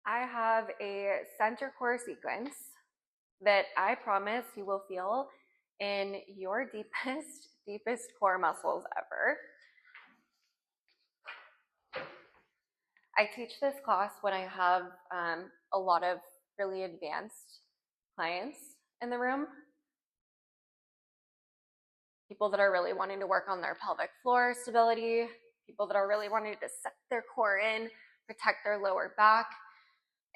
I have a center core sequence that I promise you will feel in your deepest core muscles ever. I teach this class when I have a lot of really advanced clients in the room. People that are really wanting to work on their pelvic floor stability, people that are really wanting to set their core in, protect their lower back,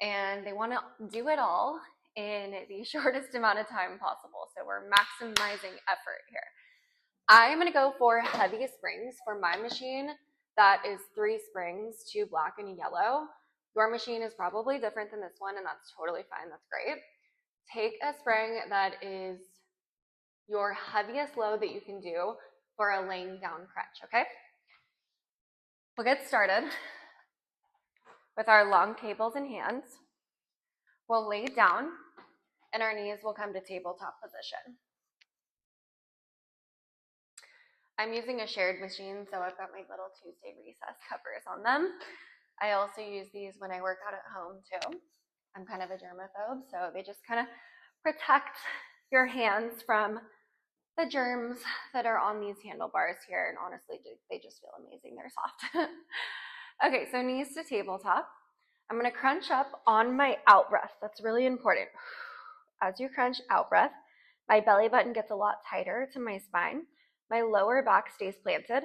and they want to do it all in the shortest amount of time possible. So we're maximizing effort here. I'm going to go for heavy springs for my machine. That is 3 springs, 2 black and a yellow. Your machine is probably different than this one, and that's totally fine. That's great. Take a spring that is your heaviest load that you can do for a laying down crunch, okay? We'll get started with our long tables and hands. We'll lay down, and our knees will come to tabletop position. I'm using a shared machine, so I've got my little Tuesday recess covers on them. I also use these when I work out at home too. I'm kind of a germaphobe, so they just kind of protect your hands from the germs that are on these handlebars here, and honestly, they just feel amazing. They're soft. Okay, so knees to tabletop. I'm gonna crunch up on my out breath. That's really important. As you crunch out breath, my belly button gets a lot tighter to my spine. My lower back stays planted.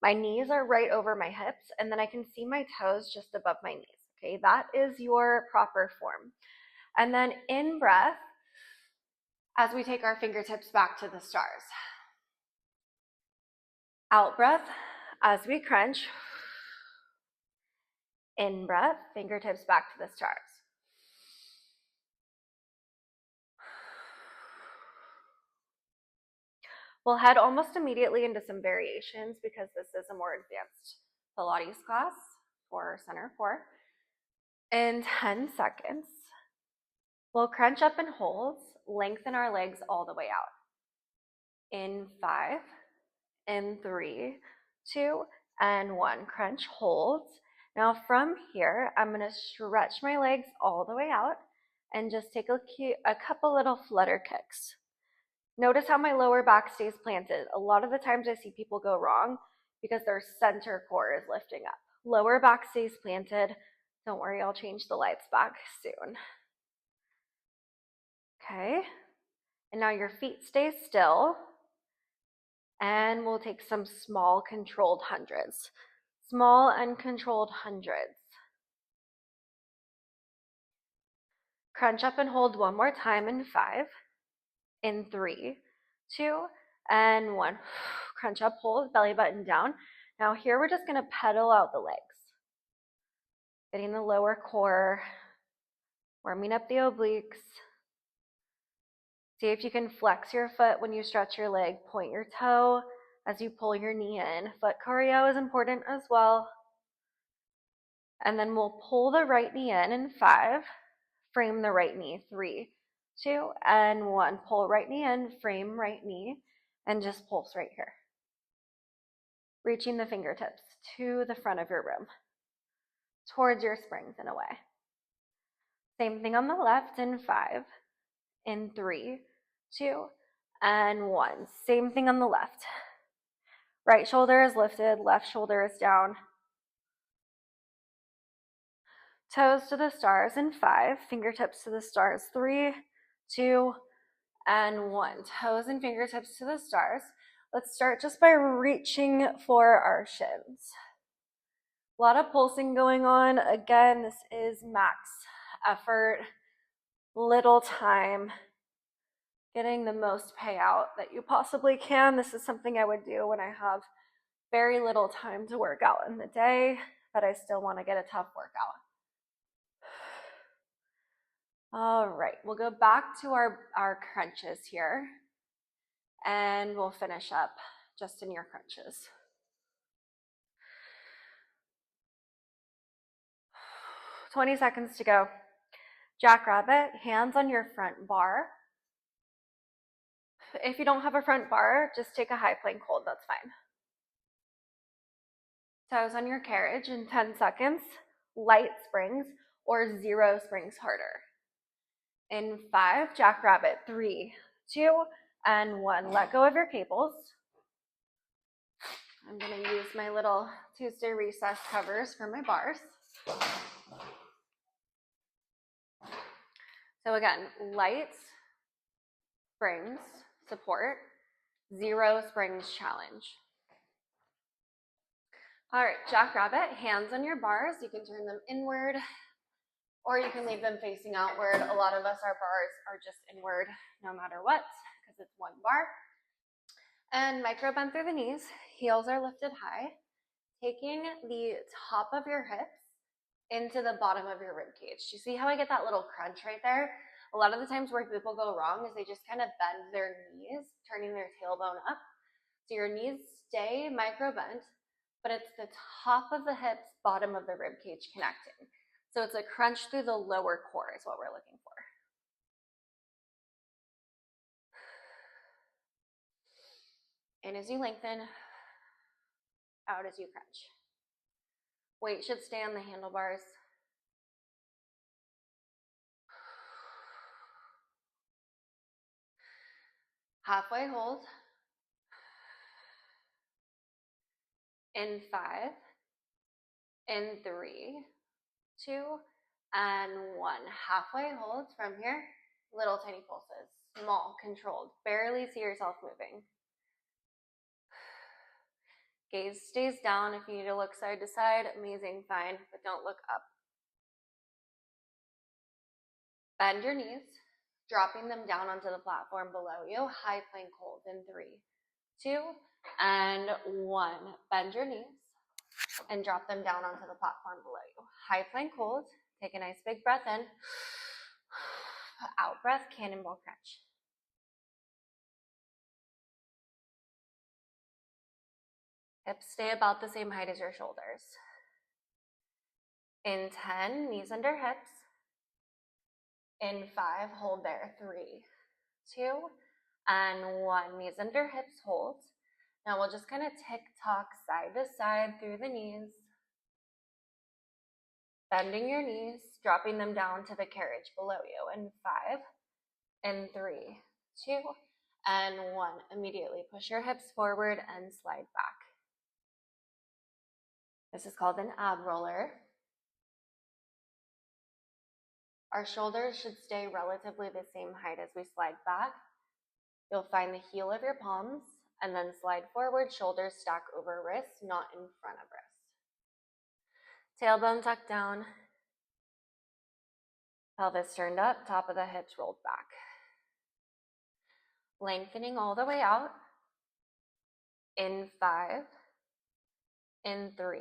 My knees are right over my hips, and then I can see my toes just above my knees. Okay, that is your proper form. And then in breath, as we take our fingertips back to the stars. Out breath, as we crunch. In breath, fingertips back to the stars. We'll head almost immediately into some variations because this is a more advanced Pilates class for center core. In 10 seconds, we'll crunch up and hold, lengthen our legs all the way out. In 5, in 3, 2, and 1. Crunch, hold. Now from here, I'm going to stretch my legs all the way out and just take a couple little flutter kicks. Notice how my lower back stays planted. A lot of the times I see people go wrong because their center core is lifting up. Lower back stays planted. Don't worry, I'll change the lights back soon. Okay, and now your feet stay still. And we'll take some small controlled hundreds. Small and controlled hundreds. Crunch up and hold one more time in 5, in 3, 2, and 1. Crunch up, hold, belly button down. Now here we're just gonna pedal out the legs. Getting the lower core, warming up the obliques. See if you can flex your foot when you stretch your leg. Point your toe as you pull your knee in. Foot choreo is important as well. And then we'll pull the right knee in 5. Frame the right knee. 3, 2, and 1. Pull right knee in, frame right knee, and just pulse right here. Reaching the fingertips to the front of your room, towards your springs in a way. Same thing on the left in 5, in 3, 2, and 1. Same thing on the left. Right shoulder is lifted, left shoulder is down. Toes to the stars in 5, fingertips to the stars. 3, 2, and 1. Toes and fingertips to the stars. Let's start just by reaching for our shins. A lot of pulsing going on. Again, this is max effort, little time, getting the most payout that you possibly can. This is something I would do when I have very little time to work out in the day, but I still want to get a tough workout. All right, we'll go back to our crunches here, and we'll finish up just in your crunches. "20 seconds to go. Jackrabbit, hands on your front bar. If you don't have a front bar, just take a high plank hold, that's fine. Toes on your carriage in 10 seconds. Light springs. or 0 springs harder. In 5, Jackrabbit, 3, 2, and 1. Let go of your cables. I'm going to use my little Tuesday recess covers for my bars. So again, light springs support, 0 springs challenge. All right, Jackrabbit, hands on your bars. You can turn them inward or you can leave them facing outward. A lot of us, our bars are just inward no matter what because it's one bar. And micro bend through the knees, heels are lifted high, taking the top of your hips into the bottom of your rib cage. Do you see how I get that little crunch right there? A lot of the times where people go wrong is they just kind of bend their knees, turning their tailbone up. So your knees stay micro bent, but it's the top of the hips, bottom of the rib cage connecting. So it's a crunch through the lower core is what we're looking for. In as you lengthen, out as you crunch. Weight should stay on the handlebars. Halfway hold. In 5, in 3, 2, and 1. Halfway hold from here. Little tiny pulses, small, controlled. Barely see yourself moving. Gaze stays down. If you need to look side to side, amazing, fine, but don't look up. Bend your knees, dropping them down onto the platform below you. High plank hold in 3, 2, and 1. Bend your knees and drop them down onto the platform below you. High plank hold. Take a nice big breath in. Out breath, cannonball crunch. Hips stay about the same height as your shoulders. In 10, knees under hips. In 5, hold there. 3, 2, and 1. Knees under hips, hold. Now we'll just kind of tick-tock side to side through the knees. Bending your knees, dropping them down to the carriage below you. In 5, in 3, 2, and 1. Immediately push your hips forward and slide back. This is called an ab roller. Our shoulders should stay relatively the same height as we slide back. You'll find the heel of your palms and then slide forward, shoulders stack over wrists, not in front of wrists. Tailbone tucked down, pelvis turned up, top of the hips rolled back. Lengthening all the way out. In 5, in 3,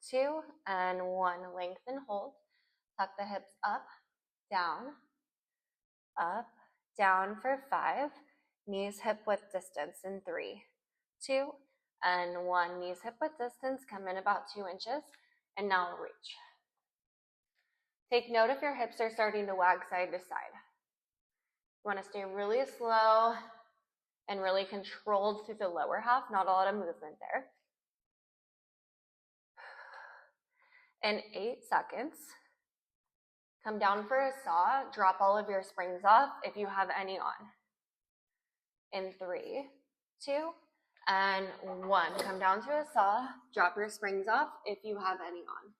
2, and 1. Lengthen, hold. Tuck the hips up, down, for 5. Knees hip width distance in 3, 2, and 1. Knees hip width distance, come in about 2 inches, and now reach. Take note if your hips are starting to wag side to side. You want to stay really slow and really controlled through the lower half, not a lot of movement there. In 8 seconds, come down for a saw, drop all of your springs off if you have any on. In 3, 2, and 1. Come down to a saw, drop your springs off if you have any on.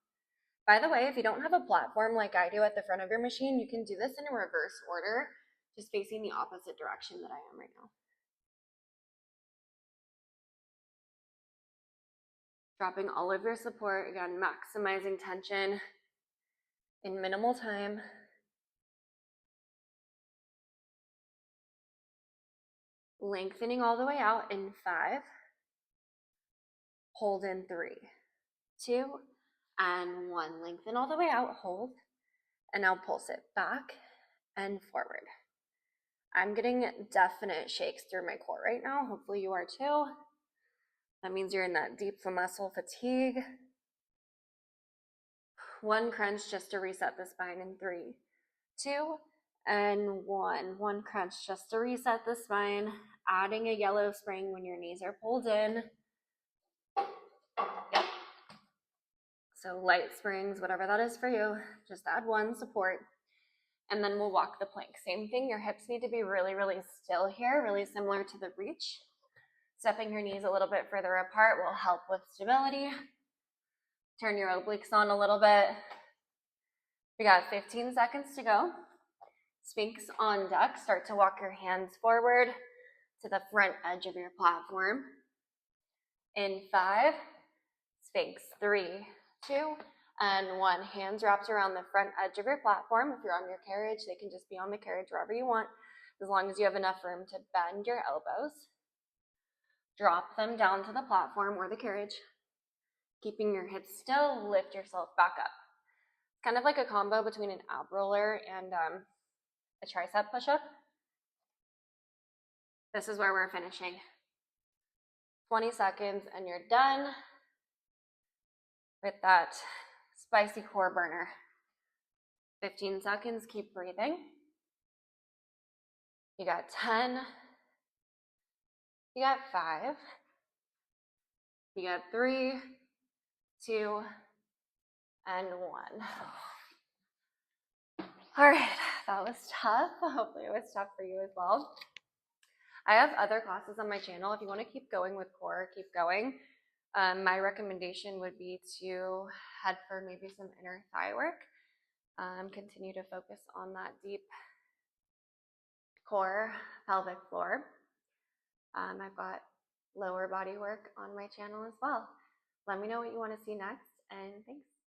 By the way, if you don't have a platform like I do at the front of your machine, you can do this in a reverse order, just facing the opposite direction that I am right now. Dropping all of your support, again, maximizing tension in minimal time. Lengthening all the way out in 5. Hold in 3, 2, and 1. Lengthen all the way out, hold, and now pulse it back and forward. I'm getting definite shakes through my core right now. Hopefully you are too. That means you're in that deep muscle fatigue. 1 crunch just to reset the spine in 3, 2, and 1. 1 crunch just to reset the spine. Adding a yellow spring when your knees are pulled in. Yep. So light springs, whatever that is for you, just add one support. And then we'll walk the plank. Same thing, your hips need to be really, really still here, really similar to the reach. Stepping your knees a little bit further apart will help with stability. Turn your obliques on a little bit. We got 15 seconds to go. Sphinx on deck. Start to walk your hands forward to the front edge of your platform. In 5, Sphinx, 3, 2, and 1. Hands wrapped around the front edge of your platform. If you're on your carriage, they can just be on the carriage wherever you want, as long as you have enough room to bend your elbows. Drop them down to the platform or the carriage. Keeping your hips still, lift yourself back up. It's kind of like a combo between an ab roller and a tricep push-up. This is where we're finishing. 20 seconds and you're done with that spicy core burner. 15 seconds, keep breathing. You got 10. You got 5. You got 3, 2, and 1. All right, that was tough. Hopefully it was tough for you as well. I have other classes on my channel. If you want to keep going with core, keep going. My recommendation would be to head for maybe some inner thigh work. Continue to focus on that deep core, pelvic floor. I've got lower body work on my channel as well. Let me know what you want to see next, and thanks.